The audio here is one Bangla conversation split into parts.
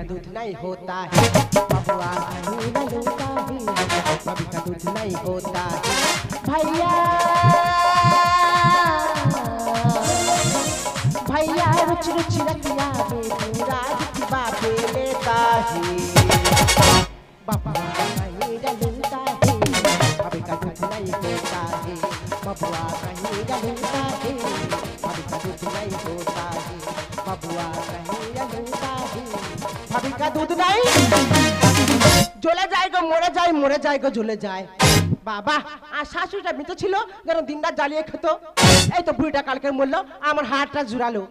का दूध नहीं होता है बबुआ कहीं न लूटा है, भाभी का दूध नहीं होता है भैया भैया रुच रुच रतिया में पूरा दिखवा पे लेता है बबुआ कहीं न लूटा है, भाभी का दूध नहीं होता है बबुआ कहीं न लूटा है, भाभी का दूध नहीं होता है बबुआ कहीं न लूटा है, भाभी का दूध नहीं জ্বলে যায় গো মরে যায় গো জ্বলে যায় বাবা আর শাশুড়িটা মৃত ছিল যেন দিনরাত জ্বালিয়ে খেত এই তো বুড়িটা কালকে মরলো আমার হাতটা জুড়ালো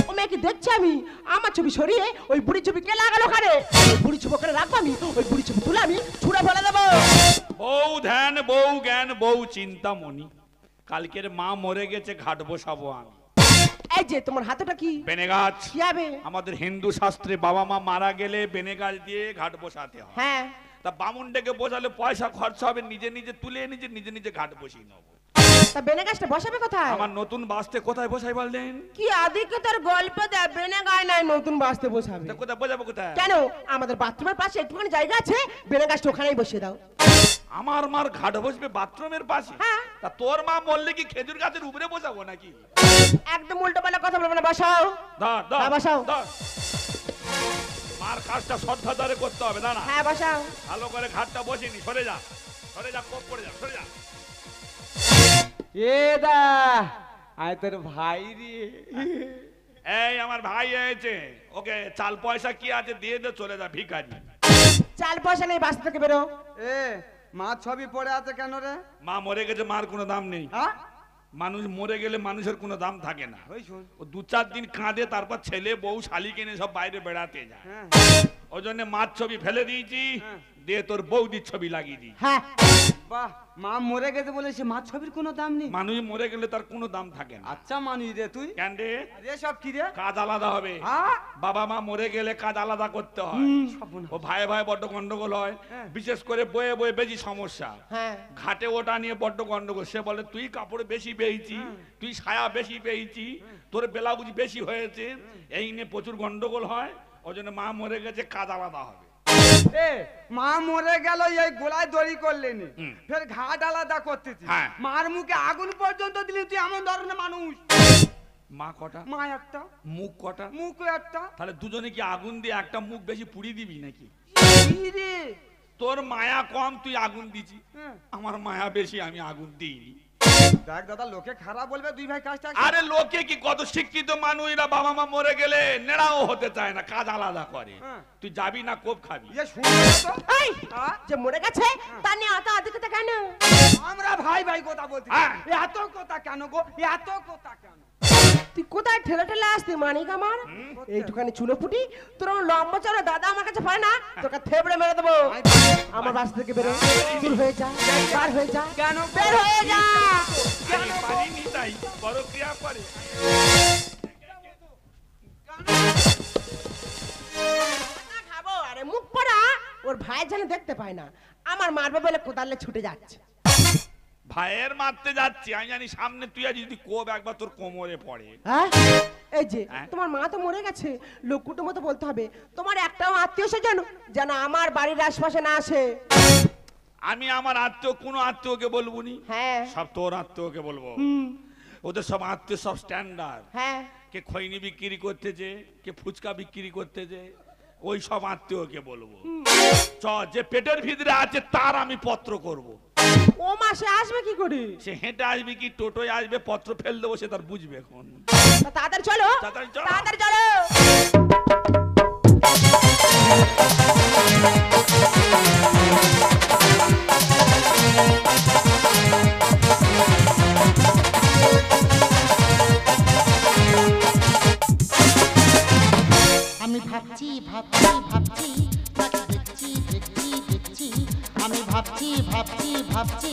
ও মেয়ে কি দেখছি আমি আমার ছবি সরিয়ে ওই বুড়ি ছবি কে লাগালো ওখানে ওই বুড়ি ছবি ওখানে রাখবো আমি ওই বুড়ি ছবি তুলে আমি ছুঁড়ে ফেলে দেবো বউ ধ্যান বউ জ্ঞান বউ চিন্তামণি কালকের মা মরে গেছে ঘাট বসাবো আমি এই যে তোমার হাতটা কি বেনে গাছ কি হবে আমাদের হিন্দু শাস্ত্রে বাবা মা মারা গেলে বেনে গাছ দিয়ে ঘাট বসাতে হয় হ্যাঁ তা বামুন ডেকে বসালে পয়সা খরচা হবে নিজে নিজে তুলে নিজে নিজে ঘাট বসিয়ে নেবো তা বেনে গাছটা বসাবে কোথায় আমার নতুন বাসতে কোথায় বসাই বললেন কি আদিকে তোর গল্প দে বেনে গায় নাই নতুন বাসতে বসাবে তা কোথায় বসাবো কোথায় কেন আমাদের বাথরুমের পাশে একটুখানি জায়গা আছে বেনে গাছটা ওখানেই বসিয়ে দাও আমার মার ঘাট বসবে বাথরুমের পাশে হ্যাঁ তা তোর মা মরলে কি খেজুর গাছের উপরে বসাবো নাকি একদম উল্টো পাল্টা কথা বলবো না বসাও ধর ধর হ্যাঁ, বসাও। ধর। মার কাজটা শ্রদ্ধারে করতে হবে না হ্যাঁ বসাও ভালো করে ঘাটটা বসিনি সরে যা কোপ করে যা সরে যা এ দা আয় তোর ভাই রে এই আমার ভাই এসেছে ওকে চাল পয়সা কি আছে দিয়ে দে চলে যা ভিখারি চাল পয়সা নেই বাস থেকে বেরো এ মা ছবি পড়ে আছে কেন রে মা মরে গেছে মার কোনো দাম নেই হ্যাঁ মানুষ মরে গেলে মানুষের কোনো দাম থাকে না ওই শুন ও 2-4 দিন কাঁদে তারপর ছেলে বউ শালি কিনে সব বাইরে বেড়াতে যায় হ্যাঁ ওই জন্য মার ছবি ফেলে দিয়েছি হ্যাঁ। দিয়ে তোর বৌদির ছবি লাগিয়ে দিই হ্যাঁ বাহ মা মরে গেছে বলে সে মা ছবির কোনো দাম নেই মানুষ মরে গেলে তার কোনো দাম থাকে না আচ্ছা মানুষ রে তুই কেন রে রে সব কি রে কাজ আলাদা হবে হ্যাঁ বাবা মা মরে গেলে কাজ আলাদা করতে হয় সর্বনাশ। ও ভাই ভাই বড্ড গন্ডগোল হয় হ্যাঁ। বিশেষ করে বয়ে বয়ে বেশি সমস্যা হ্যাঁ ঘাটে ওটা নিয়ে বড্ড গন্ডগোল সে বলে তুই কাপড় বেশি পেয়েছি তুই ছায়া বেশি পেয়েছি তোর ব্লাউজ বেশি হয়েছে এই নিয়ে প্রচুর গন্ডগোল হয় ওই জন্য মা মরে গেছে কাজ আলাদা হবে এ মা মরে গেল এই গোলায় দড়ি করলেনি হুম। ফের ঘাট আলাদা করতেছি হ্যাঁ। মার মুখে আগুন পর্যন্ত দিলি তুই এমন ধরনের মানুষ মা কটা মা একটা মুখ কটা মুখ একটা তাহলে দুজনে কি আগুন দিয়ে একটা মুখ বেশি পুড়িয়ে দিবি নাকি কি রে তোর মায়া কম তুই আগুন দিছি হ্যাঁ। আমার মায়া বেশি আমি আগুন দিইনি দেখ দাদা লোকে খারাপ বলবে দুই ভাই কাজটা আরে লোকে কি কত শিক্ষিত মানুষরা বাবা মা মরে গেলে নেড়াও হতে চায় না কাজ আলাদা করে হ্যাঁ। তুই যাবি না কোপ খাবি ইয়ে শুনবে তো এই হ্যাঁ? যে মরে গেছে তা নিয়ে অত আদিকে কেন আমরা ভাই ভাই কথা বলছি হ্যাঁ। এত কথা কেন গো এত কথা কেন তুই কোথায় ঠেলে ঠেলে আসতি মানিক আমার এইটুখানি চুলো ফুটি তোর লম্বা চড়া দাদা আমার কাছে পায় না তোকে থেবড়ে মেরে দেবো আমার বাস থেকে বেরো দূর হয়ে যা বার হয়ে যা কেন বের হয়ে যা আমি পারিনি তাই বড় ক্রিয়া করে না খাবো আরে মুখ পড়া ওর ভাই যেন দেখতে পায় না আমার মারবে বলে কোদালে ছুটে যাচ্ছে ভাইয়ের মারতে যাচ্ছি আমি জানি সামনে তুই আজ যদি কোপ একবার তোর কোমরে পড়ে হ্যাঁ এই যে হ্যাঁ? তোমার মা তো মরে গেছে লোককুটো মতো বলতে হবে তোমার একটাও আত্মীয় স্বজন যেন আমার বাড়ির আশপাশে না আসে আমি আমার আত্মীয় কোনো আত্মীয়কে বলবো নি হ্যাঁ সব তোর আত্মীয়কে বলবো ওদের সব আত্মীয় সব স্ট্যান্ডার্ড হ্যাঁ কে খৈনি বিক্রি করতেছে কে ফুচকা বিক্রি করতেছে ওই সব আত্মীয়কে বলবো চ যে পেটের ভিতরে আছে তার আমি পত্র করব। ও মাসে আসবে কি করে সে হেঁটে আসবে কি টোটোয় আসবে পত্র ফেল দেবো সে তার বুঝবে এখন তা তাড়াতাড়ি চলো তাড়াতাড়ি চলো। তাড়াতাড়ি চলো আমি ভাবছি ভাবছি ভাবছি নাকি দেখছি দেখছি দেখছি আমি ভাবছি ভাবছি ভাবছি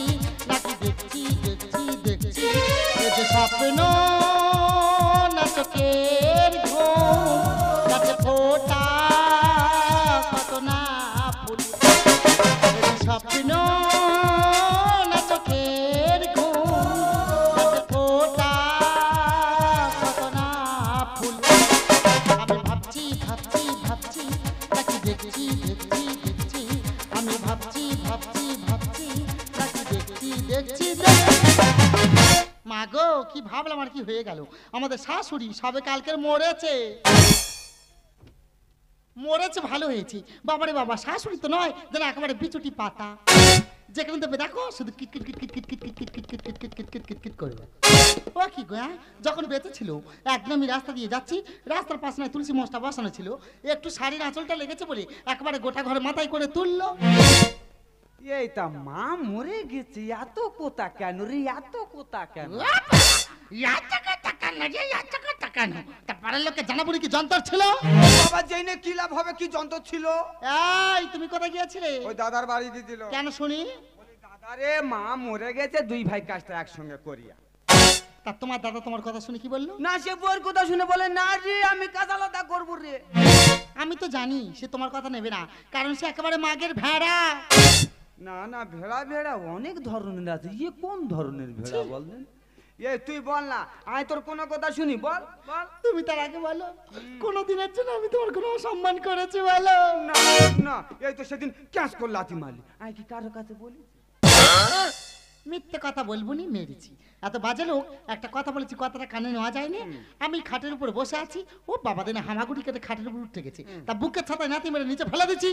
নাকি দেখছি দেখছি দেখছি এ যে স্বপ্ন নাটকের ঘুম নাচে ফোটা কত না ফুল এ যে স্বপ্ন নাটকের ঘুম নাচে ফোটা কত না ফুল আমি ভাবছি ভাবছি ভাবছি নাকি মা গো কি ভাবলাম আর কি হয়ে গেল, আমাদের শাশুড়ি সবে কালকের মরেছে। মরেছে ভালো হয়েছে, বাবারে বাবা শাশুড়ি তো নয় যেন একেবারে বিচুটি পাতা, যেখানে দেবে দেখো শুধু কিটকিট কিটকিট কিটকিট কিটকিট কিটকিট কিটকিট কিটকিট কিটকিট করবে। ও কি গো, যখন বেঁচে ছিল একদমই রাস্তা দিয়ে যাচ্ছি, রাস্তার পাশে নয় তুলসী মশটা বসানো ছিল, একটু শাড়ির আঁচলটা লেগেছে বলে একেবারে গোটা ঘরে মাথায় করে তুললো। এই তা মা মরে গেছে, এত কোথা কেন রে, এত কোথা কেন? পাড়ার লোককে জানাবো কি যন্ত্র ছিল? বাবা জেনে কি লাভ হবে, কি যন্ত্র ছিল? এই তুমি কোথায় গিয়েছিলে? ওই দাদার বাড়ি দিছিল। কেন শুনি? দাদারে মা মরে গেছে, দুই ভাই কাজটা একসঙ্গে করিয়া। তা তোমার দাদা তোমার কথা শুনে কি বললো? না সে বউর কথা শুনে বলে না রে আমি কাজ আলাদা করবো রে। আমি তো জানি সে তোমার কথা নেবে না, কারণ সে একেবারে মাগের ভেড়া। না না ভেড়া ভেড়া অনেক ধরনের আছে, ইয়ে কোন ধরনের ভেড়া বললেন? তুই বল না, আমি তোর কোনো কথা শুনি, বল বল। তুমি তার আগে বলো কোনদিনের জন্য আমি তোমার কোনো অসম্মান করেছি বলো? না না এই তো সেদিন ক্যাশ করে লাথি মারলি, আমি কি কারো কাছে বলি? মিথ্যে কথা বলবো নি, মেরেছি। এত বাজে লোক, একটা কথা বলেছি কথাটা কানে নেওয়া যায়নি। আমি খাটের উপরে বসে আছি, ও বাবা দিনে হামাগুড়ি কেটে খাটের উপর উঠে গেছে, তা বুকের ছাতায় নাতি মেরে নিচে ফেলে দিচ্ছি।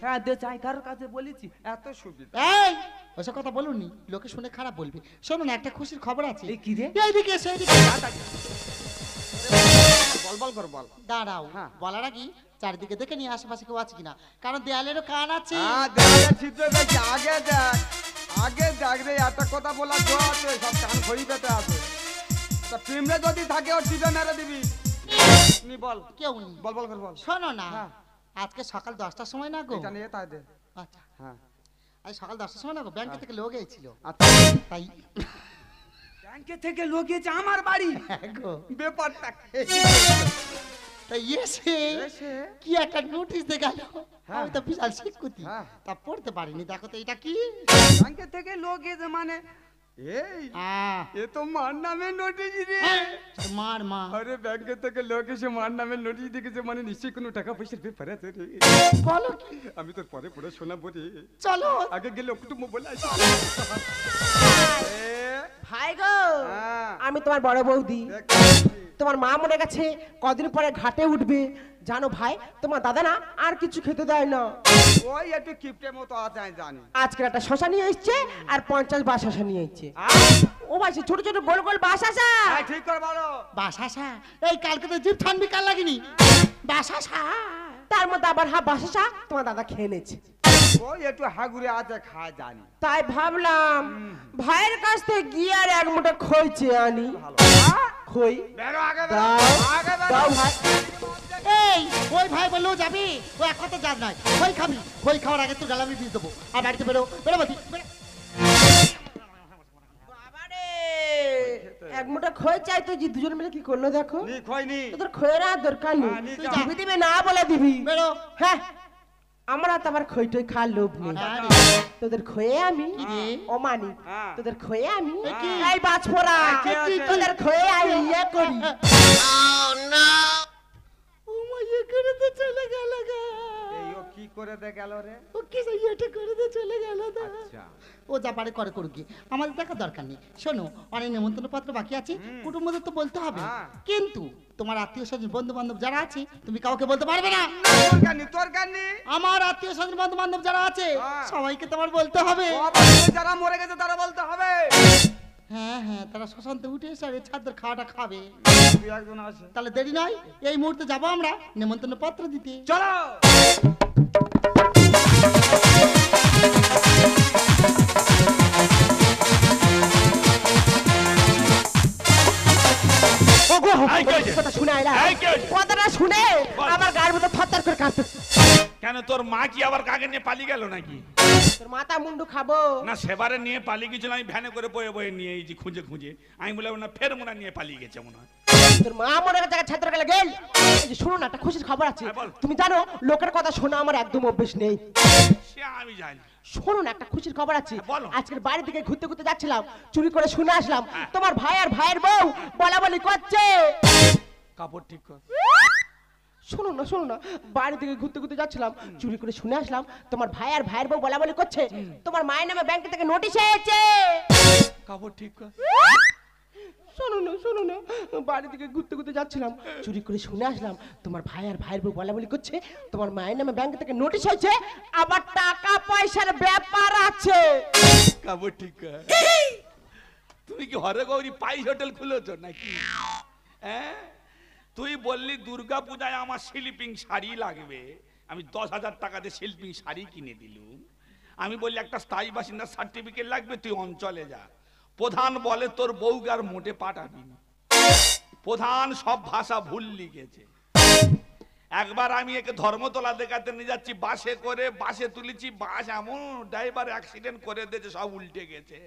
হ্যাঁ দে চাই কারো কাছে বলেছি, এত সুবিধা। এই ওসব কথা বলুনি, লোকে শুনে খারাপ বলবে। শোনো না, একটা খুশির খবর আছে। এই কি রে? এইদিকে এসো, এইদিকে। বল বল কর বল। দাঁড়াও, হ্যাঁ। বলার আগে চারিদিকে দেখে নিয়ে আশেপাশে কেউ আছে কিনা, কারণ দেয়ালেরও কান আছে। হ্যাঁ দেখ ছিদ্র দেখি, আগে দেখ আগে দেখ রে, একটা কথা বলা তো আছে, সব কান খড়ি পেতে আছে। তা প্রেমে যদি থাকে ওর টিপে মেরে দিবি। নি বল কেউ নেই। বল বল কর বল। শোনো না, হ্যাঁ। আজকে সকাল 10টার সময় না গো। এটা নিয়ে তাই দে। আচ্ছা, হ্যাঁ আজ সকাল 10টার সময় না গো, ব্যাংকে থেকে লোক এসেছিল। আচ্ছা তাই ব্যাংকে থেকে লোক এসে আমার বাড়ি, হ্যাঁ গো, ব্যাপারটা তাই এসে এসে? কি একটা নোটিশ দিয়ে গেল। হ্যাঁ। আমি তো বিশাল শিক্ষুতি, হ্যাঁ। তা পড়তে পারিনি। দেখো তো এটা কি? ব্যাংকে থেকে লোক এসে মানে এই আহ, এ তো মার নামে নোটিশ রে। মার মা আরে ব্যাংকে থেকে লোক এসে মার নামে নোটিশ দেখেছে, মানে নিশ্চয়ই কোনো টাকা পয়সার ব্যাপার আছে রে। বলো কি? আমি তোর পরে পড়ে শোনাবো রে, চলো। আগে গেলে একটু মোবাইল আসি। ভাই গো, হ্যাঁ। আমি তোমার বড় বৌদি। তোমার মা মরে গেছে, কদিন পরে ঘাটে উঠবে। জানো ভাই, তোমার দাদা না আর কিছু খেতে দেয় না। ওই একটু কিপটের মতো আছে আমি জানি। আজকে একটা শশা নিয়ে এসছে আর 50 বাস শশা নিয়ে এসছে। ও ভাই সে ছোট ছোট গোল গোল বাস আসা। হ্যাঁ, ঠিক করে বলো। বাসাসা, এই কালকে তো জিভ ঠান্ডি কাল লাগেনি। বাসাসা, তার মধ্যে আবার বাস শশা তোমার দাদা খেয়ে নিয়েছে। ওই একটু হাগুরে আছে খায় জানি। তাই ভাবলাম ভাইয়ের কাছ থেকে গিয়ে আর এক মুঠো খইছে আনি। ভালো খই বেরো আগে দাও, আগে দাও ভাই। এই ওই ভাই বললেও যাবি, ও এক কথা যাস নাই। খই খাবি, খই খাওয়ার আগে তুই গালামি দিয়ে দেবো। আর বাড়িতে বেরো, বেরো বলছি, বেরো। বাবারে, এক মুঠো খই চাই তো, যে দুজন মিলে কি করলো দেখো। নি খইনি তোদের খইয়ের আর দরকার নেই, হ্যাঁ, নি তুই যা। দিবি দিবি না বলে দিবি। বেরো। হ্যাঁ, আমার তো আবার খই টই খাওয়ার লোভ নেই। আরে, তোদের খয়ে আমি কি রে? অমানি, হ্যাঁ। তোদের খয়ে আমি কি? এই বাজপোড়া, কি আছে? তোদের খয়ে আমি ইয়ে করি। ও মা, ইয়ে করে তো চলে গেল গা। এই ও কি করে দে গেল রে? ও কি যে ইয়েটা করে তো চলে গেল না। আচ্ছা ও যা পারে করে করুক গিয়ে, আমাদের দেখা দরকার নেই। শোনো, অনেক নেমন্তন্ন পত্র বাকি আছে, কুটুম্বদের তো বলতে হবে। হ্যাঁ। কিন্তু তোমার আত্মীয় স্বজন বন্ধু বান্ধব যারা আছে, তুমি কাউকে বলতে পারবে না। তোর কানি আমার আত্মীয় স্বজন বন্ধু বান্ধব যারা আছে, হ্যাঁ। সবাইকে তোমার বলতে হবে। যারা মরে গেছে তারা বলতে হবে। হ্যাঁ হ্যাঁ, তারা শ্মশান্তে উঠে এসে আর এই ছাদের খাওয়াটা খাবে। তুই একজন আছে, তাহলে দেরি নয়, এই মুহূর্তে যাবো আমরা নেমন্তন্ন পত্র দিতে। চলো। ওগো, এই কে আছে? কথা শুনে আইলা, এই কে আছে? কথাটা শুনে বল। আমার গায়ের মধ্যে থরথর করে কাঁপছে। কেন তোর মা কি আবার কাকে নিয়ে পালিয়ে গেল নাকি? তোর মাথা মুন্ডু খাবো। না সেবারে নিয়ে পালিয়ে গেছিল, আমি ভ্যানে করে বয়ে বয়ে নিয়ে এসেছি খুঁজে খুঁজে। আমি বললাম না ফের মনে হয় নিয়ে পালিয়ে গেছে মনে হয়। তোর মা মরে গেছে, ছাত্র গেলে গেল। এই যে শোনো না, একটা খুশির খবর আছে। হ্যাঁ, বল। তুমি জানো লোকের কথা শোনা আমার একদম অভ্যেস নেই। সে আমি জানি। শোনো না, একটা খুশির খবর আছে। হ্যাঁ, বলো। আজকের বাড়ি থেকে ঘুরতে ঘুরতে যাচ্ছিলাম, চুরি করে শুনে আসলাম হ্যাঁ। তোমার ভাই আর ভাইয়ের বউ বলা বলি করছে। কাপড় ঠিক কর। শোনো না বাড়ি থেকে ঘুরতে ঘুরতে যাচ্ছিলাম, চুরি করে শুনে আসলাম তোমার ভাই আর ভাইয়ের বউ বলা বলি করছে তোমার মায়ের নামে ব্যাংক থেকে নোটিশ এসেছে। কাপড় ঠিক কর। শোনো না বাড়ি থেকে ঘুরতে ঘুরতে যাচ্ছিলাম, চুরি করে শুনে আসলাম তোমার ভাই আর ভাইয়ের বউ বলা বলি করছে তোমার মায়ের নামে ব্যাংক থেকে নোটিশ হয়েছে, আবার টাকা পয়সার ব্যাপার আছে। কাপড় ঠিক কর। তুমি কি হরে গৌরী পাইস হোটেল খুলেছো নাকি? হ্যাঁ, তুই বললি দুর্গা পূজায় আমার শিল্পিং শাড়ি লাগবে, আমি 10,000 টাকা দিয়ে শিল্পিং শাড়ি কিনে দিলুম। আমি বললি একটা স্থায়ী বাসিন্দার সার্টিফিকেট লাগবে, তুই অঞ্চলে যা। প্রধান বলে তোর বউকে আর মোটে পাঠাবি না। প্রধান সব ভাষা ভুল লিখেছে। একবার আমি একে ধর্মতলা দেখাতে নিয়ে যাচ্ছি বাসে করে, বাসে তুলেছি, বাস এমন ড্রাইভার অ্যাক্সিডেন্ট করে দিয়েছে, সব উল্টে গেছে।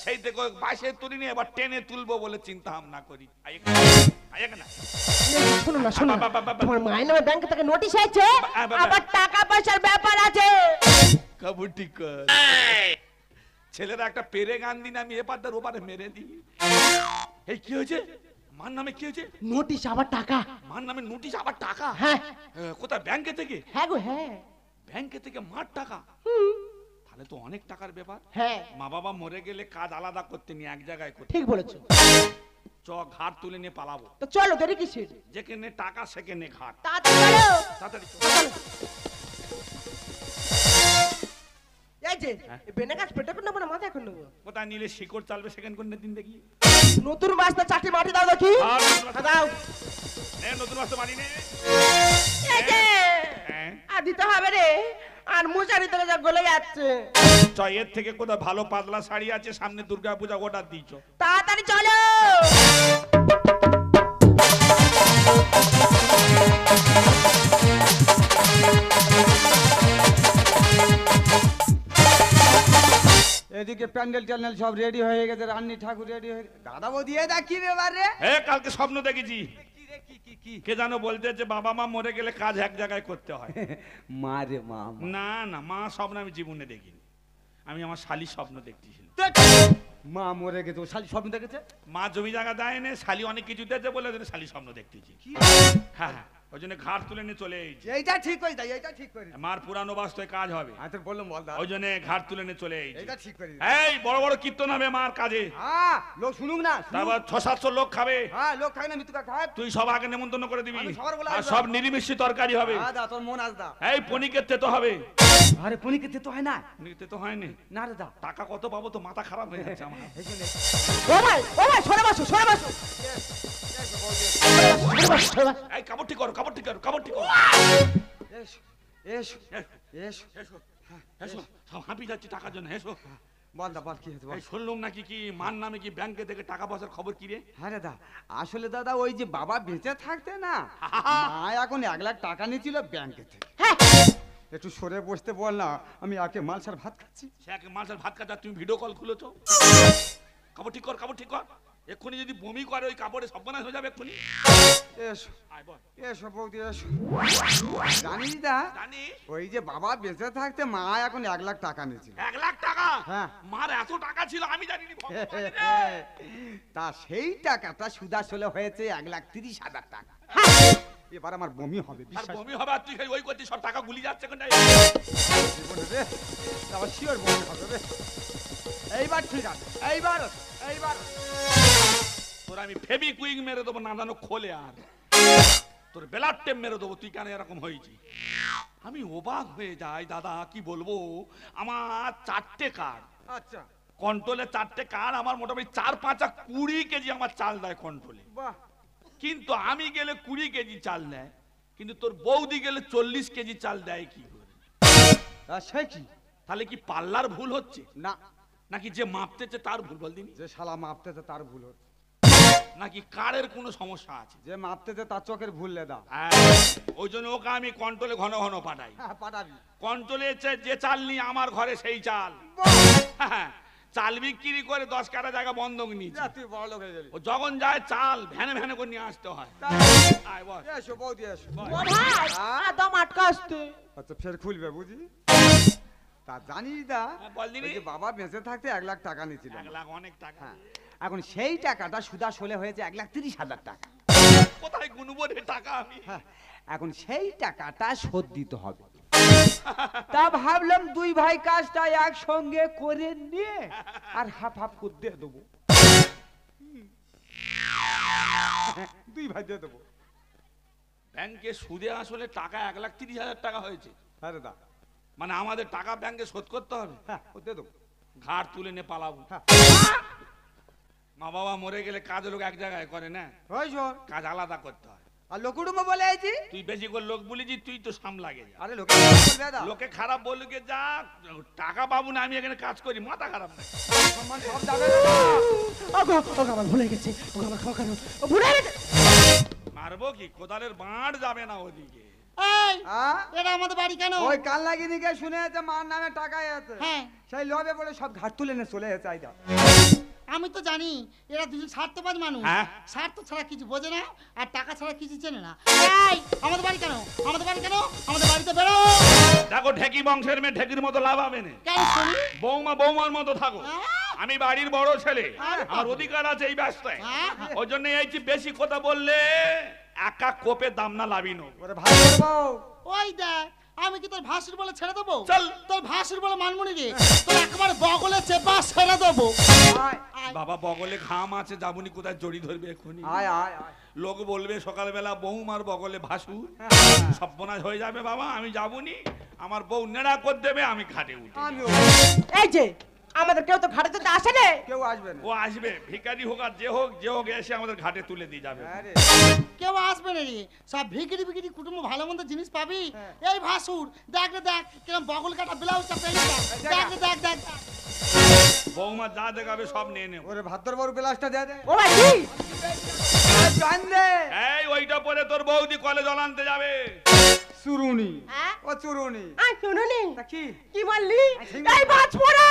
সেই থেকে বাসে তুলিনি, এবার ট্রেনে তুলবো বলে চিন্তা ভাবনা করি। শোনো না তোমার মায়ের নামে ব্যাংক থেকে নোটিশ এসেছে, আবার টাকা পয়সার ব্যাপার আছে। কাবু ঠিক কর। ছেলেরা একটা পেরে গান দিন, আমি এপারটার ওপারে মেরে দিই। এই কি হয়েছে? মার নামে কি হয়েছে? নোটিশ আবার টাকা। মার নামে নোটিশ আবার টাকা? হ্যাঁ। কোথায়? ব্যাংকে থেকে? হ্যাঁ গো হ্যাঁ। ব্যাংকে থেকে মার টাকা? তাহলে তো অনেক টাকার ব্যাপার। হ্যাঁ। মা বাবা মরে গেলে কাজ আলাদা করতে নি, এক জায়গায় করতে। ঠিক বলেছো। চ ঘাট তুলে নিয়ে পালাবো। তো চলো, দেরি কিসের? যেখানে টাকা সেখানে ঘাট। তাড়াতাড়ি চলো। তাড়াতাড়ি চল। এই যে বেনে গাছ পেটে করে নেবো না মাথায় করে নেবো? কোথায় নিলে শিকড় চালবে সেখানে কোন দিন দেখি। নতুন বাস্তা চারটি মাটি দাও দেখি। দাও। নতুন বাস্তা মাটি নে। এই যে আর দিতে হবে রে, আর মশারি থেকে যা গলে যাচ্ছে। এর থেকে কোথায় ভালো পাতলা শাড়ি আছে, সামনে দুর্গা পূজা, অর্ডার দিয়েছো। তাড়াতাড়ি চলো। এদিকে প্যান্ডেল ট্যান্ডেল সব রেডি হয়ে গেছে, রান্নি ঠাকুর রেডি হয়ে দাদা বৌদি এ দেখ কি ব্যাপার রে? কালকে স্বপ্ন দেখেছি। কে জানো বলতে যে বাবা মা মরে গেলে কাজ এক জায়গায় করতে হয়। মা রে মা। না না, মা স্বপ্ন আমি জীবনে দেখিনি। আমি আমার শালির স্বপ্ন দেখতেছিলাম। মা মরে গেছে, ও শালি স্বপ্ন দেখেছে? মা জমি জায়গা দেয় না, শালি অনেক কিছু দিয়েছে বলে শালি স্বপ্ন দেখতেছি। হ্যাঁ হ্যাঁ, ওই জন্য ঘাট তুলে নিয়ে চলে এসেছি। এইটা ঠিক করে দাও, এইটা ঠিক করে। মার পুরানো বাস্তবে কাজ হবে। আচ্ছা বললাম বল দাও। ওই জন্য ঘাট তুলে নিয়ে চলে এসেছি। এইটা ঠিক করে। এই বড় বড় কীর্তন হবে মার কাজে। হ্যাঁ, লোক শুনুক না। তারপর 600-700 লোক খাবে। হ্যাঁ, লোক খায় না, মৃত্যুকা খায়। তুই সব আগে নেমন্তন্ন করে দিবি, আমি সবার বলে আর আসবো। সব নিরামিষি তরকারি হবে। হ্যাঁ দা, তোর মন আজ দা। এই পনিকের তেতো হবে। আরে পনিকে তেতো হয় না? পনিকের তেতো হয়নি না রে দা। টাকা কত পাবো তো মাথা খারাপ হয়ে যাচ্ছে আমার। ও ভাই সরে বসো, সরে বসো। এই কাপড় ঠিক করো, কাপড় ঠিক করো, কাপড় ঠিক করো। এসো এসো এসো এসো এসো, সব হাঁপি যাচ্ছে টাকার জন্য। এসো। বল দা, বল কি হয়েছে বল। এই শুনলাম নাকি কি মার নামে কি ব্যাংকে থেকে টাকা পয়সার খবর কি রে? হ্যাঁ রে দা, আসলে দাদা ওই যে বাবা বেঁচে থাকতে না, মা এখন 1 লাখ টাকা নিয়েছিল ব্যাংকে থেকে। একটু সরে বসতে বল না, আমি আগে মালসার ভাত খাচ্ছি। সে এক মাসের ভাত কাটা, তুমি ভিডিও কল খুলেছো। কাপড় ঠিক কর, কাপড় ঠিক কর। এক্ষুনি যদি বমি করে ওই কাপড়ে সর্বনাশ হয়ে যাবে এক্ষুনি। এসো আয় বল। এসো বৌদি এসো। জানিস দা, জানি ওই যে বাবা বেঁচে থাকতে মা এখন 1 লাখ টাকা নিয়েছিল। 1 লাখ টাকা? হ্যাঁ। মার এত টাকা ছিল আমি জানিনি। ভগবান রে। তা সেই টাকাটা সুদা আসলে হয়েছে 1,30,000 টাকা। এবার আমার বমি হবে আর বিশ্বাস বমি হবে, আর তুই খালি ওই করছিস, সব টাকা গুলি যাচ্ছে কোনটায়। জীবনে রে, আবার শিওর বমি হবে রে। এইবার ঠিক আছে, এইবার এইবার তোর আমি ফেবিকুইক মেরে দেবো, না জানো খোলে, আর তোর বেলার টেপ মেরে দেবো। তুই কেন এরকম হয়েছি? আমি অবাক হয়ে যাই দাদা, কি বলবো। আমার 4টে কার্ড, আচ্ছা কন্ট্রোলে 4টে কার্ড, আমার মোটামুটি 4-5 20 কেজি আমার চাল দেয় কন্ট্রোলে। বাহ, কিন্তু আমি গেলে 20 কেজি চাল দেয়, কিন্তু তোর বৌদি গেলে 40 কেজি চাল দেয় কি করে? সে কি? তাহলে কি পাল্লার ভুল হচ্ছে, না, নাকি যে মাপতেছে তার ভুল? বল দিনি। যে শালা মাপতেছে তার ভুল হচ্ছে, নাকি কারের কোনো সমস্যা আছে? যে মাপতেছে তার চোখের ভুল লে দাও। ওই জন্য ওকে আমি কন্ট্রোলে ঘন ঘন পাঠাই। হ্যাঁ পাঠাবি। কন্ট্রোলে যে চাল নি আমার ঘরে সেই চাল। হ্যাঁ, চাল বিক্রি করে 10 কাটা জায়গা বন্ধক নিয়েছি। তুই বড় লোক হয়ে গেলি। ও যখন যায় চাল ভ্যানে ভ্যানে করে নিয়ে আসতে হয়। আয় বল। এসো বৌদি এসো। ও ভাই একদম আটকা আসতে। আচ্ছা ফের খুলবে বুঝি। তা জানিস দা, হ্যাঁ, বল দিনি। ওই যে বাবা বেঁচে থাকতে 1 লাখ টাকা নিয়েছিল। 1 লাখ অনেক টাকা। হ্যাঁ, এখন সেই টাকাটা সুদা আসলে হয়েছে 1,30,000 টাকা। কোথায় গুনবো রে টাকা আমি? হ্যাঁ, এখন সেই টাকাটা শোধ দিতে হবে। তা ভাবলাম দুই ভাই কাজটা একসঙ্গে করে নিয়ে আর হাফ হাফ করে দিয়ে দেবো। দুই ভাই দিয়ে দেবো। ব্যাংকে সুদে আসলে টাকা 1,30,000 টাকা হয়েছে। হ্যাঁ দাদা, মানে আমাদের টাকা ব্যাংকে শোধ করতে হবে। হ্যাঁ ও দিয়ে দেবো। ঘাট তুলে নিয়ে পালাবো। হ্যাঁ। মা বাবা মরে গেলে কাজ লোক এক জায়গায় করে না, ওই শোন, কাজ আলাদা করতে হয়। আর লোকুটুম্ব বলে আইছি। তুই বেশি করে লোক বলেছি, তুই তো সামলাগে যা। আরে লোকে বলবে দাদা, লোকে খারাপ বলুকে যা, টাকা পাবো না আমি এখানে কাজ করি, মাথা খারাপ না। সম্মান সব যাবে দাদা। ওগো ওগো আমার ভুলে গেছে, ওগো আমার খাওয়া খারাপ, ও ভুলে গেছে। মারবো কি, কোদালের বাঁট যাবে না ওদিকে। এই হ্যাঁ? এটা আমাদের বাড়ি কেন? ওই কাল লাগিয়ে দিকে শুনে আছে মার নামে টাকা আছে, হ্যাঁ সেই লোভে পড়ে সব ঘাট তুলে নিয়ে চলে গেছে। আইদা আমি তো জানি এরা দুজন স্বার্থবাদ মানুষ, হ্যাঁ। স্বার্থ ছাড়া কিছু বোঝে না আর টাকা ছাড়া কিছু চেনে না। এই আমাদের বাড়ি কেন? আমাদের বাড়ি কেন? আমাদের বাড়িতে বেরো। দেখো ঢেকি বংশের মেয়ে ঢেকির মতো লাভ হবে না। কেন শুনি? বৌমা বৌমার মতো থাকো। আমি বাড়ির বড় ছেলে, আরে আমার অধিকার আছে এই ব্যবসায়। হ্যাঁ। ওই জন্য এই যে বেশি কথা বললে একা কোপে দাম না লাভি নো। ওরে ভাই করবো। ওই দেখ, আমি কি তোর ভাসুর বলে ছেড়ে দেবো? চল। তোর ভাসুর বলে মানমুনি রে, তোর একবার বগলে চেপা ছেড়ে দেবো। আয় আয়। বাবা বগলে ঘাম আছে, যাবনি কোথায় জড়ি ধরবে এখনই। আয় আয় আয়। লোক বলবে সকালবেলা বৌমার বগলে ভাসুর, সর্বনাশ হয়ে যাবে বাবা। আমি যাবনি, আমার বউ নেড়া করে দেবে, আমি ঘাটে উঠে যাবো। আমিও এই যে আমাদের কেউ তো ঘাটে যেতে আসে না। কেউ আসবে না। ও আসবে, ভিখারি হোক আর যে হোক, যে হোক এসে আমাদের ঘাটে তুলে দিয়ে যাবে। আরে কেউ আসবে না রে, সব ভিকিরি ভিকিরি কুটুম্ব ভালো মন্দ জিনিস পাবি। হ্যাঁ। এই ভাসুর দেখ রে, দেখ কিরম বগল কাটা ব্লাউজটা পেয়ে দেখ রে, দেখ দেখ। বৌমা যা দেখাবে সব নিয়ে নেব। ওরে ভাদ্র বড় গ্লাসটা দে দে। ও ভাই কি? জান দে। এই ওইটা পরে তোর বৌদি কলেজ আনতে যাবে। চুরুনি। হ্যাঁ? ও চুরুনি। আই শুনুনি তা কি? কি বললি? ঠিক এই বাজপোড়া,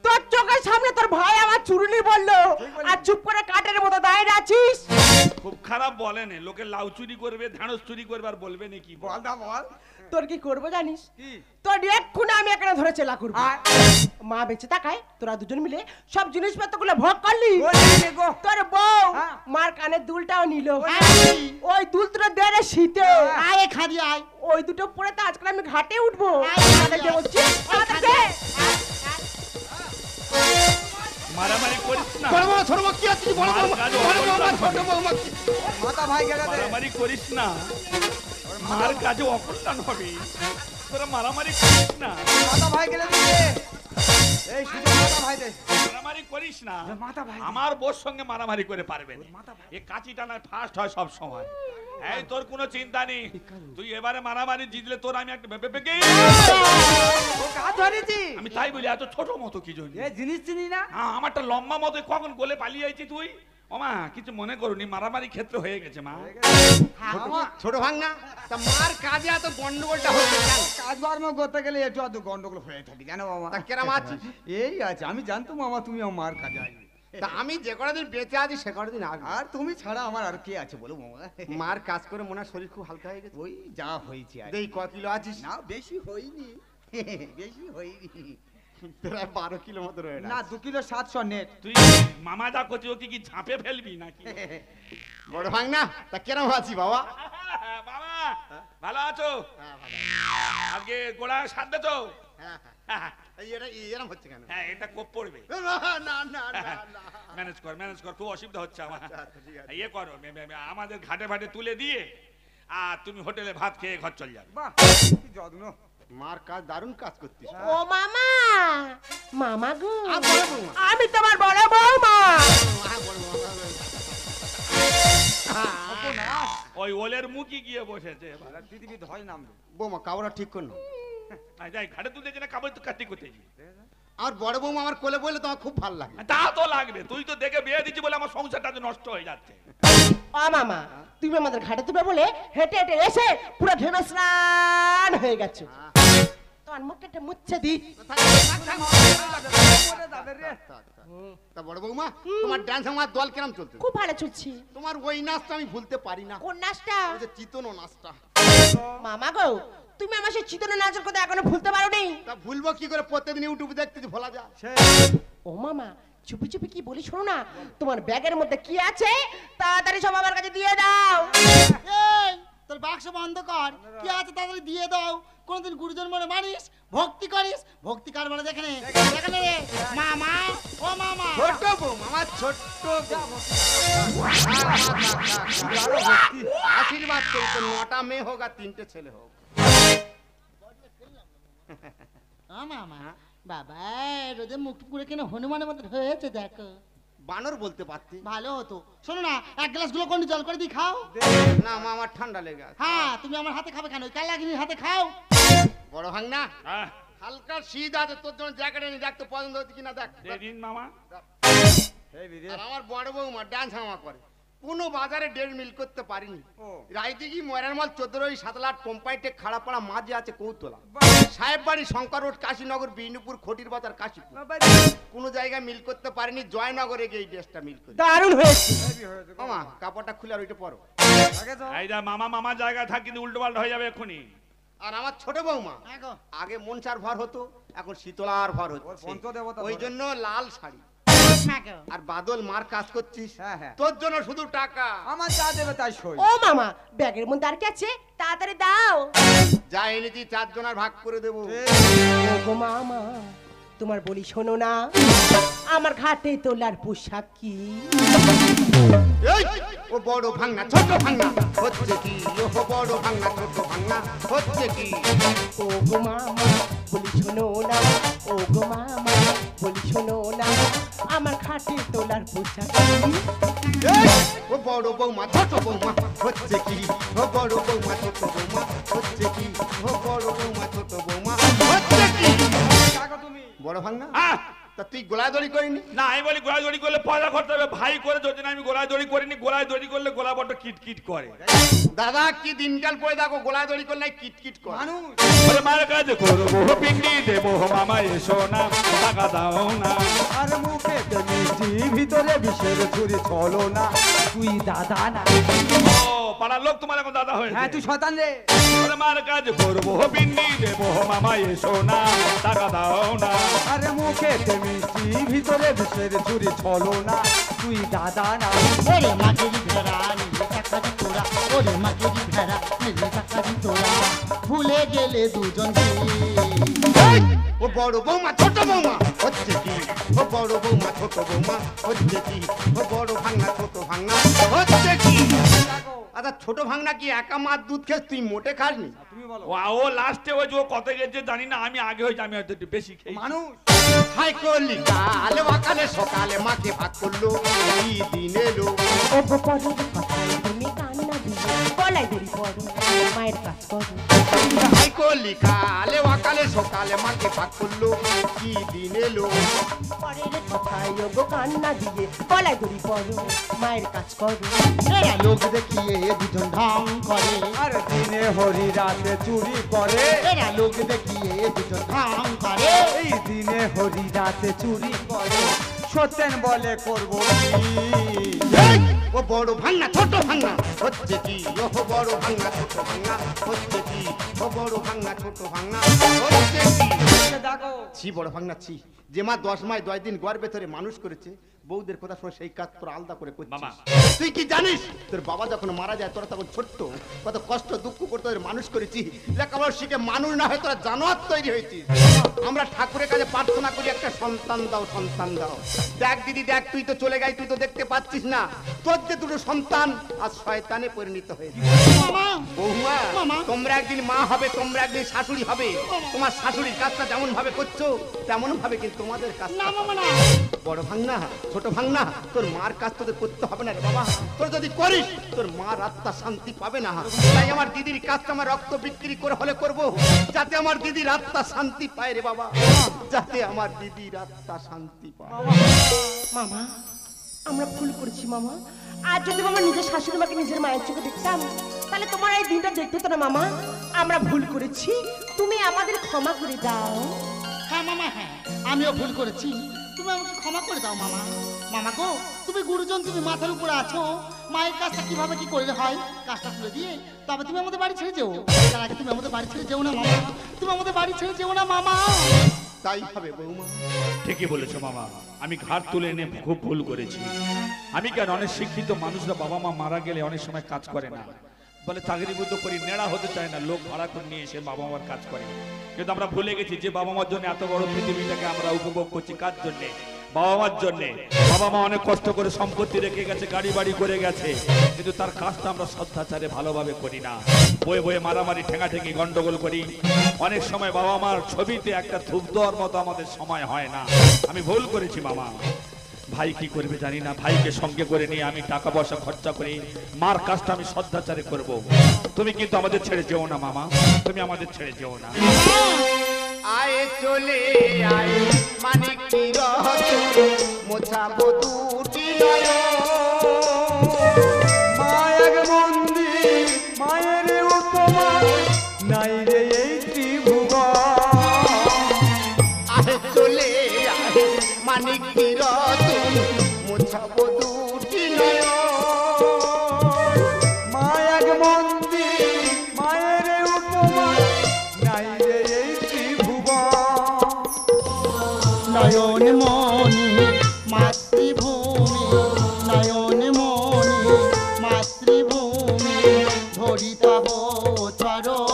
তোর চোখের সামনে তোর ভাই আমার চুরুনি বললো ঠিক বললি। আর চুপ করে কাঠের মতো দাঁড়িয়ে আছিস। খুব খারাপ বলে না, লোকে লাউ চুরি করবে, ঢেঁড়স চুরি করবে আর বলবে নাকি। বল দা বল। তোর কি করবো জানিস? কি? তোর এক্ষুনি আমি এখানে ধরে চেলা করবো। আয়। মা বেঁচে থাকায় তোরা দুজন মিলে সব জিনিসপত্রগুলো ভোগ করলি। ও নে গো। তোর বউ হ্যাঁ। মার কানের দুলটাও নিল। হ্যাঁ। ওই দুল দুটো দে রে শীতে। আয় খাদি আয়। ওই দুটো পরে তো আজকাল আমি ঘাটে উঠবো। আয়, আমাদের আয়, যে আয়। বলছি, আয়, আমাদের খাদি দে। আয়। মারামারি করিস না, বড় বড় ছোট বউ কি আছে? বড় মার বউ, কাজ বড় বউ, অকল্যাণ ছোট হবে। বউ মা কি? মাথা ভাই গেলে দে। মারামারি করিস না, মার কাজে অকল্যাণ হবে। তোরা মারামারি করিস না, মাথা ভাই গেলে দে। এই শুধু মাথা ভাই দে। মারামারি করিস না। মাথা ভাই। আমার বোর সঙ্গে মারামারি করে পারবে না। এ কাঁচি টানায় ফাস্ট হয় সব সময়। এই তোর কোনো চিন্তা নেই, তুই এবারে মারামারি জিতলে তোর আমি একটা ও কাজ ধরেছি। আমি তাই বলি এত ছোট মতো কি জন্য? এই জিনিস চিনি না। হ্যাঁ, আমারটা লম্বা মতো কখন গোলে পালিয়ে আইছি তুই। ও মা কিছু মনে করুনি, মারামারি ক্ষেত্র হয়ে গেছে মা। ছোট ভাঙনা তা মার কাজে এত গন্ডগোলটা হচ্ছে কেন? কাজ কর্ম করতে গেলে একটু আধটু গন্ডগোল হয়ে থাকে জানো মামা। তা কেরাম আছিস? এই আছে, আমি জানতো মামা তুমি আমার কাজে আসবে। তা আমি যে কটা দিন বেঁচে আছি সে কটা দিন আসবো। আর তুমি ছাড়া আমার আর কে আছে বলো মামা। মার কাজ করে মনে হয় শরীর খুব হালকা হয়ে গেছে। ওই যা হয়েছে আর দেই ক কিলো আছিস? না, বেশি হয়নি। বেশি হয়নি। প্রায় 12 কিলো মতো রয়ে না 2 কিলো 700 নেট। তুই মামা যা করছিস ওকে কি ঝাঁপে ফেলবি নাকি? বড় ভাঙনা তা কেরাম আছি বাবা? বাবা ভালো আছো? আজকে গোড়া সাধবে তো? এই এরম হচ্ছে কেন? হ্যাঁ, এটা কোপ পড়বে। না না না না না। ম্যানেজ কর, খুব অসুবিধা হচ্ছে আমার। আচ্ছা, ঠিক আছে। ইয়ে করো, আমাদের ঘাটে ফাটে তুলে দিয়ে আর তুমি হোটেলে ভাত খেয়ে ঘর চল যাবে। বাহ কি যত্ন। মার কাজ দারুণ কাজ করতিস। ও মামা, মামা গো, আর বড় বৌমা। আমি তোমার বড় বৌমা। বড় বৌমা। ওই ওলের মুখি গিয়ে বসেছে এবার। আর পৃথিবী ধয় নামবে। বৌমা কাবরা ঠিক কর না। যাই ঘাটে তুলতে যে না, কাপড় তো কাটি করতেছি। আর বড় বৌমা আমার কোলে বললে তোমার খুব ভালো লাগে। তা তো লাগবে, তুই তো দেখে বিয়ে দিচ্ছি বলে আমার সংসারটা তো নষ্ট হয়ে যাচ্ছে। ও মামা, তুমি আমাদের ঘাটে তুলবে বলে হেঁটে হেঁটে এসে পুরো ঘেমে স্নান হয়ে গেছো। তোমার মুখটা একটু মুচ্ছে দি। তা বড় বৌমা তোমার ডান্স আমার দল কেমন চলছে? খুব ভালো চলছি। তোমার ওই নাচটা আমি ভুলতে পারি না। কোন নাচটা? ওই যে চিতনো নাচটা। মামা গো, তুমি আমার সেই চিতনের নাচের কথা এখনো ভুলতে পারো নি। তা ভুলবো কি করে? প্রত্যেকদিন ইউটিউবে দেখতেছি ভোলা যায়। ও মামা, চুপি চুপি কি বলি শোনো না, তোমার ব্যাগের মধ্যে কি আছে তাড়াতাড়ি সব আমার কাছে দিয়ে দাও। এই তোর বাক্স বন্ধ কর, কি আছে তাড়াতাড়ি দিয়ে দাও। কোনদিন গুরুজন মনে মানিস, ভক্তি করিস, ভক্তি কার বলে দেখে নে রে মামা, ও মামা। ছোট বউ আমার ছোট্ট আশীর্বাদ করি তো 9টা মেয়ে হোক আর 3টে ছেলে হোক। ও মামা, বাবা রোদে মুখ পুরো কেন হনুমানের মতো হয়েছে দেখো। বানর বলতে পারতি। ভালো হতো। শোনো না, এক গ্লাস গ্লুকন জল করে দিই খাও। না মা, আমার ঠান্ডা লেগে আছে। হ্যাঁ, তুমি আমার হাতে খাবে কেন? কাল লাগিনি হাতে খাও। বড় ভাঙনা, হ্যাঁ হালকা শীত আছে, তোর জন্য জ্যাকেট এনে দেখ তো পছন্দ হচ্ছে কিনা দেখ। দে দিন মামা। আর আমার বড় বৌমা ডান্স হামা করে, কোনো বাজারে 1.5 মিল করতে পারিনি। রাইদিঘি ময়রার মাল 14 সাতলাট কোম্পানিতে খাড়াপাড়া মাঝে আছে কৌতলা, সাহেব বাড়ি শঙ্কর রোড, কাশীনগর, বিষ্ণুপুর, খটির বাজার, কাশীপুর। কোনো জায়গায় মিল করতে পারিনি, জয়নগরে গিয়ে এই ড্রেসটা মিল করি। দারুণ হয়েছে। মামা কাপড়টা খুলে আর ওইটা পরো। এই যা মামা মামা জায়গা থাক, কিন্তু উল্টো পাল্টা হয়ে যাবে এক্ষুনি। আর আমার ছোট বৌমা আগে মনসার ভর হতো, এখন শীতলার ভর হচ্ছে, ওই জন্য লাল শাড়ি। আর বাদল মার কাজ করছিস, হ্যাঁ, হ্যাঁ। তোর জন্য শুধু টাকা। আমার যা দেবে তাই সই। ও মামা, ব্যাগের মধ্যে আর কি আছে তাড়াতাড়ি দাও। যা এনেছি 4 জনের ভাগ করে দেবো। ও গো মামা, তোমার বলি শোনো না, আমার ঘাটে তোলার পোশাক কি? এই, ও বড় ভাঙনা ছোট ভাঙনা হচ্ছে কি? ও বড় ভাঙনা ছোট ভাঙনা হচ্ছে কি? ও গো মামা, বলি শোনো না, ও গো মামা, বলি শোনো না, আমার ঘাটে তোলার পোশাক কি? এই, ও বড় বৌমা ছোট বৌমা হচ্ছে কি? ও বড় বৌমা ছোট বৌমা হচ্ছে কি? ও বড় বৌমা ছোট বৌমা হচ্ছে কি? তুমি বড় ভাঙনা, আহ! তা তুই গোলায় দড়ি করিনি? না আমি বলি গোলায় দড়ি করলে পয়সা করতে হবে, ভাই করে যদি না আমি গোলায় দড়ি করিনি। গোলায় দড়ি করলে গোলা বড্ড কিট কিট করে। দাদা কি দিনকাল পরে দেখো, গোলায় দড়ি করলে কিট কিট করে। মানুষ বলে মার কাছে করবো পিন্ডি দেবো, মামা এসো না, টাকা দাও না। আর মুখে মিষ্টি, ভিতরে বিষের ছুরি, চলো না তুই দাদা না। ও পাড়ার লোক তোমার এখন দাদা হয়েছে। হ্যাঁ তুই শতান রে। বলে মার কাছে করবো পিন্ডি দেবো, মামা এসো না, টাকা দাও না। আরে মুখে মিষ্টি, ভিতরে বিষের ছুরি, চলো না তুই দাদা না। ওরে মাগেরি ভেড়া নিজে টাকা দি তোরা, ওরে মাগেরি ভেড়া নিজে টাকা দি তোরা, ভুলে গেলে দুজন কি? এই, ও বড় বৌমা ছোট বৌমা হচ্ছে কি? ও বড় বৌমা ছোট বৌমা হচ্ছে কি? ও বড় ভাঙনা ছোট ভাঙনা হচ্ছে কি? আচ্ছা ছোট ভাঙনা কি একা মার দুধ খেস, তুই মোটে খাসনি? তুমি বলো। ও লাস্টে ওই যে ও কত গেছে জানি না, আমি আগে হয়েছে, আমি হয়তো একটু বেশি খেয়ে। মানুষ হাই করলি কাল বাকালে সকালে মাকে ভাগ করলো, কি দিন এলো? ও গো পরের কথায় তুমি কান্না দিও, গলায় দড়ি পড়ো, মায়ের কাজ করো। হাই করলি কালে বাকালে সকালে মাকে ভাগ করলো, কি দিন এলো? পরের কথায় ও গো কান্না দিয়ে, গলায় দড়ি পড়ো, মায়ের কাজ করো। এরা লোক দেখিয়ে দুজন ঢং করে, আর দিনে হরি রাতে চুরি করে। এরা লোক দেখিয়ে দুজন ঢং করে। এই দিনে হরি রাতে চুরি করে, সত্যেন বলে করবো কি? এই, ও বড় ভাঙনা ছোট ভাঙনা হচ্ছে কি? ও বড় ভাঙনা ছোট ভাঙনা হচ্ছে কি? ও বড় ভাঙনা ছোট ভাঙনা হচ্ছে কি? দেখো ছি বড় ভাঙনা ছি, যে মা 10 মাস 10 দিন গর্ভে ধরে মানুষ করেছে, বউদের কথা শুনে সেই কাজ তোর আলাদা করে মামা। করছিস। তুই কি জানিস তোর বাবা যখন মারা যায় তোরা তখন ছোট্ট, কত কষ্ট দুঃখ করে তোদের মানুষ করেছি, লেখাপড়া শিখে মানুষ না হয়ে তোরা জানোয়ার তৈরি হয়েছিস। আমরা ঠাকুরের কাছে প্রার্থনা করি একটা সন্তান দাও, সন্তান দাও। দেখ দিদি দেখ, তুই তো চলে গেছিস, তুই তো দেখতে পাচ্ছিস না তোর যে দুটো সন্তান আজ শয়তানে পরিণত হয়েছে। মামা, বৌমা মামা। তোমরা একদিন মা হবে, তোমরা একদিন শাশুড়ি হবে। তোমার শাশুড়ির কাজটা যেমন ভাবে করছো তেমন ভাবে কিন্তু তোমাদের কাজ। না মামা না। বড় ভাঙনা ছোট ভাঙনা, তোর মার কাজ তোদের করতে হবে না রে বাবা। তোর যদি করিস তোর মার আত্মা শান্তি পাবে না। তাই আমার দিদির কাজটা আমার রক্ত বিক্রি করে হলে করব, যাতে আমার দিদির আত্মা শান্তি পায় রে বাবা, যাতে আমার দিদির আত্মা শান্তি পায়। মামা, আমরা ভুল করেছি মামা। আর যদি মামা নিজের শাশুড়ি মাকে নিজের মায়ের চোখে দেখতাম, তাহলে তোমার এই দিনটা দেখতে হতো না মামা। আমরা ভুল করেছি, তুমি আমাদের ক্ষমা করে দাও। হ্যাঁ মামা, হ্যাঁ আমিও ভুল করেছি, তুমি আমাকে ক্ষমা করে দাও মামা। মামা গো, তুমি গুরুজন, তুমি মাথার উপরে আছো, মায়ের কাজটা কিভাবে কি করলে হয় কাজটা তুলে দিয়ে তবে তুমি আমাদের বাড়ি ছেড়ে যেও। তার আগে তুমি আমাদের বাড়ি ছেড়ে যেও না মামা, তুমি আমাদের বাড়ি ছেড়ে যেও না মামা। তাই হবে বৌমা। ঠিকই বলেছো মামা, আমি ঘাট তুলে এনে খুব ভুল করেছি। আমি কেন, অনেক শিক্ষিত মানুষরা বাবা মা মারা গেলে অনেক সময় কাজ করে না, বলে চাকরি বুদ্ধ করি, নেড়া হতে চায় না, লোক ভাড়া করে নিয়ে এসে বাবা মার কাজ করে। কিন্তু আমরা ভুলে গেছি যে বাবা মার জন্য এত বড় পৃথিবীটাকে আমরা উপভোগ করছি, কার জন্যে? বাবা মার জন্যে। বাবা মা অনেক কষ্ট করে সম্পত্তি রেখে গেছে, গাড়ি বাড়ি করে গেছে, কিন্তু তার কাজটা আমরা শ্রদ্ধাচারে ভালোভাবে করি না, বয়ে বয়ে মারামারি ঠেঙাঠেঙি গন্ডগোল করি। অনেক সময় বাবা মার ছবিতে একটা ধূপ দেওয়ার মতো আমাদের সময় হয় না। আমি ভুল করেছি মামা। ভাই কি করবে জানি না, ভাইকে সঙ্গে করে নিয়ে আমি টাকা পয়সা খরচা করি, মার কাজটা আমি শ্রদ্ধাচারে করব। তুমি কিন্তু আমাদের ছেড়ে যেও না মামা, তুমি আমাদের ছেড়ে যেও না। আয় চলে আয় মানিক মোছাবো দুটি নয়ন। মায়ের মন্দির মায়ের উপমা নাই রে এই ত্রিভুবন। আয় চলে আয় মানিক মোছাবো দুটি নয়ন। মায়ের মন্দির মায়ের উপমা নাই রে এই ত্রিভুবন। নয়ন মনি মাতৃভূমি, নয়ন মনি মাতৃভূমি, ধরি তব চরণ